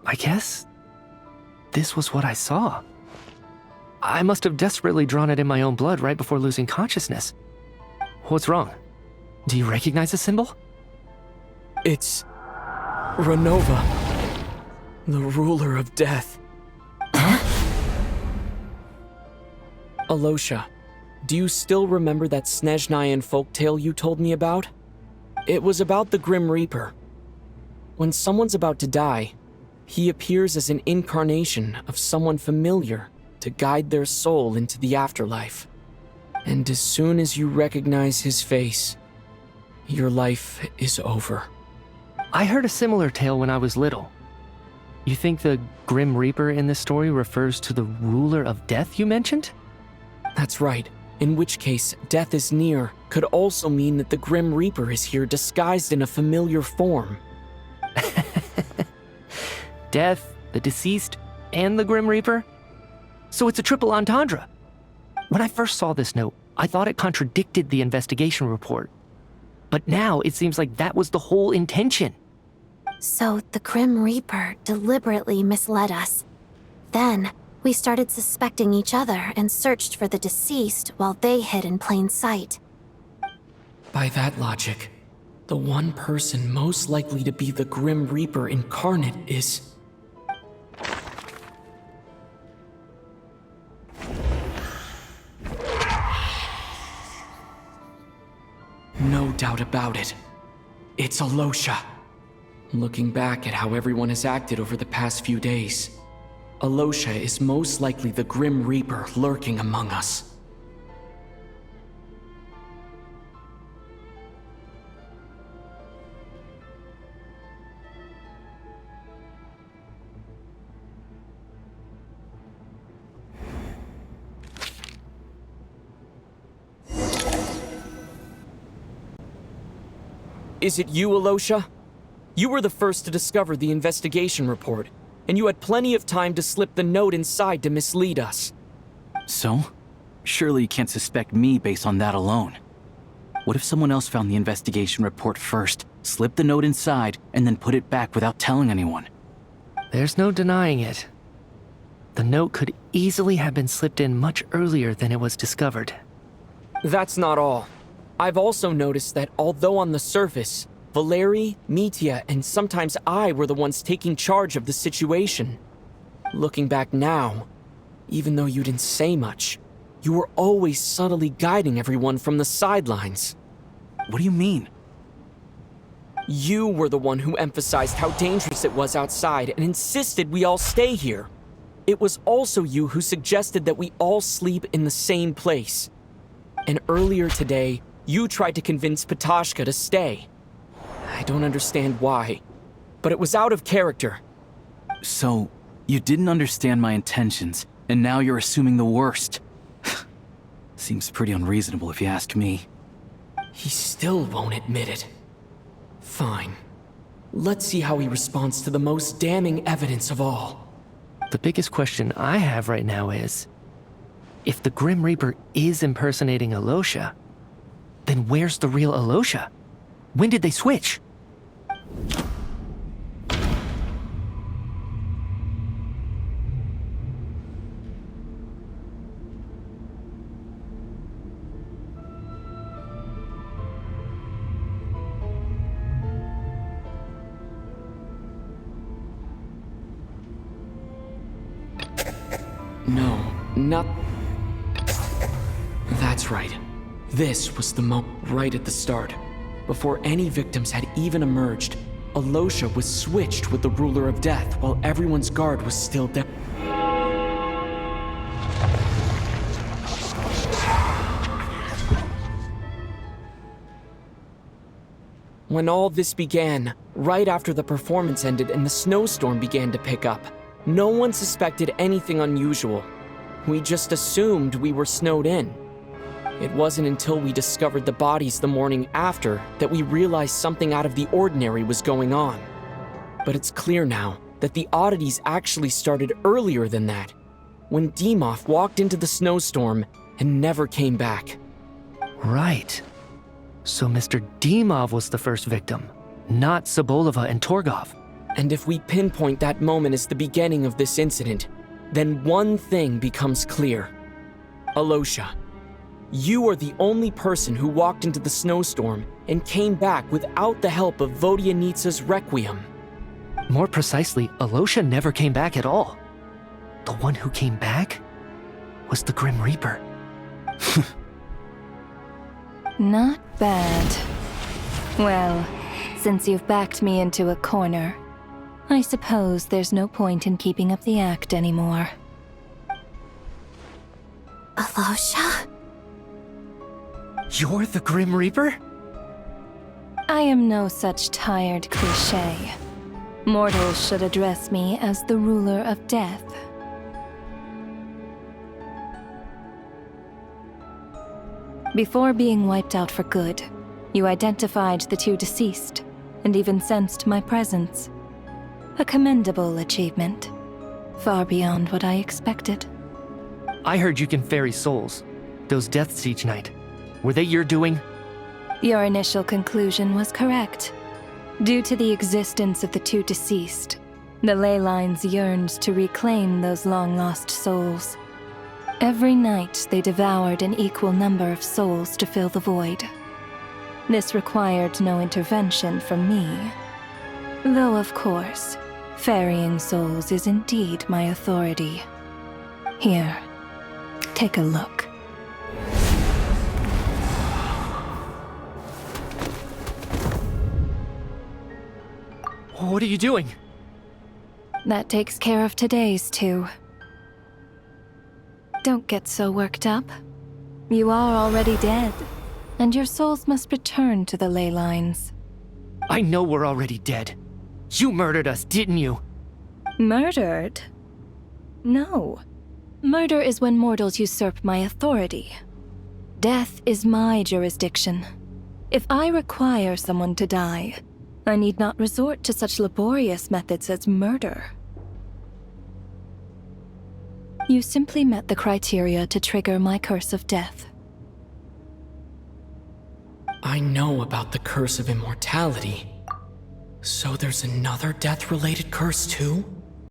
I guess this was what I saw. I must have desperately drawn it in my own blood right before losing consciousness. What's wrong? Do you recognize the symbol? It's RONOVA, the ruler of death. Alosha, do you still remember that Snezhnayan folktale you told me about? It was about the Grim Reaper. When someone's about to die, he appears as an incarnation of someone familiar to guide their soul into the afterlife. And as soon as you recognize his face, your life is over. I heard a similar tale when I was little. You think the Grim Reaper in this story refers to the ruler of death you mentioned? That's right. In which case, death is near could also mean that the Grim Reaper is here disguised in a familiar form. Death, the deceased, and the Grim Reaper? So it's a triple entendre. When I first saw this note, I thought it contradicted the investigation report. But now it seems like that was the whole intention. So the Grim Reaper deliberately misled us. Then, we started suspecting each other and searched for the deceased while they hid in plain sight. By that logic, the one person most likely to be the Grim Reaper incarnate is... No doubt about it. It's Alosha. Looking back at how everyone has acted over the past few days, Alosha is most likely the Grim Reaper lurking among us. Is it you, Alosha? You were the first to discover the investigation report, and you had plenty of time to slip the note inside to mislead us. So? Surely you can't suspect me based on that alone. What if someone else found the investigation report first, slipped the note inside, and then put it back without telling anyone? There's no denying it. The note could easily have been slipped in much earlier than it was discovered. That's not all. I've also noticed that although on the surface, Valeri, Mitya, and sometimes I were the ones taking charge of the situation. Looking back now, even though you didn't say much, you were always subtly guiding everyone from the sidelines. What do you mean? You were the one who emphasized how dangerous it was outside and insisted we all stay here. It was also you who suggested that we all sleep in the same place. And earlier today, you tried to convince Patashka to stay. I don't understand why, but it was out of character. So, you didn't understand my intentions, and now you're assuming the worst. Seems pretty unreasonable if you ask me. He still won't admit it. Fine. Let's see how he responds to the most damning evidence of all. The biggest question I have right now is, if the Grim Reaper is impersonating Alosha, then where's the real Alosha? When did they switch? No, not... That's right. This was the moment right at the start. Before any victims had even emerged, Alosha was switched with the ruler of death while everyone's guard was still down. When all this began, right after the performance ended and the snowstorm began to pick up, no one suspected anything unusual. We just assumed we were snowed in. It wasn't until we discovered the bodies the morning after that we realized something out of the ordinary was going on. But it's clear now that the oddities actually started earlier than that, when Dimov walked into the snowstorm and never came back. Right. So Mr. Dimov was the first victim, not Sobolova and Torgov. And if we pinpoint that moment as the beginning of this incident, then one thing becomes clear. Alosha, you are the only person who walked into the snowstorm and came back without the help of Vodyanitsa's Requiem. More precisely, Alosha never came back at all. The one who came back was the Grim Reaper. Not bad. Well, since you've backed me into a corner, I suppose there's no point in keeping up the act anymore. Alosha? You're the Grim Reaper? I am no such tired cliché. Mortals should address me as the ruler of death. Before being wiped out for good, you identified the two deceased, and even sensed my presence. A commendable achievement. Far beyond what I expected. I heard you can ferry souls. Those deaths each night. Were they your doing? Your initial conclusion was correct. Due to the existence of the two deceased, the ley lines yearned to reclaim those long-lost souls. Every night they devoured an equal number of souls to fill the void. This required no intervention from me. Though, of course, ferrying souls is indeed my authority. Here, take a look. What are you doing? That takes care of today's too. Don't get so worked up. You are already dead, and your souls must return to the ley lines. I know we're already dead. You murdered us, didn't you? Murdered? No. Murder is when mortals usurp my authority. Death is my jurisdiction. If I require someone to die, I need not resort to such laborious methods as murder. You simply met the criteria to trigger my curse of death. I know about the curse of immortality. So there's another death-related curse too?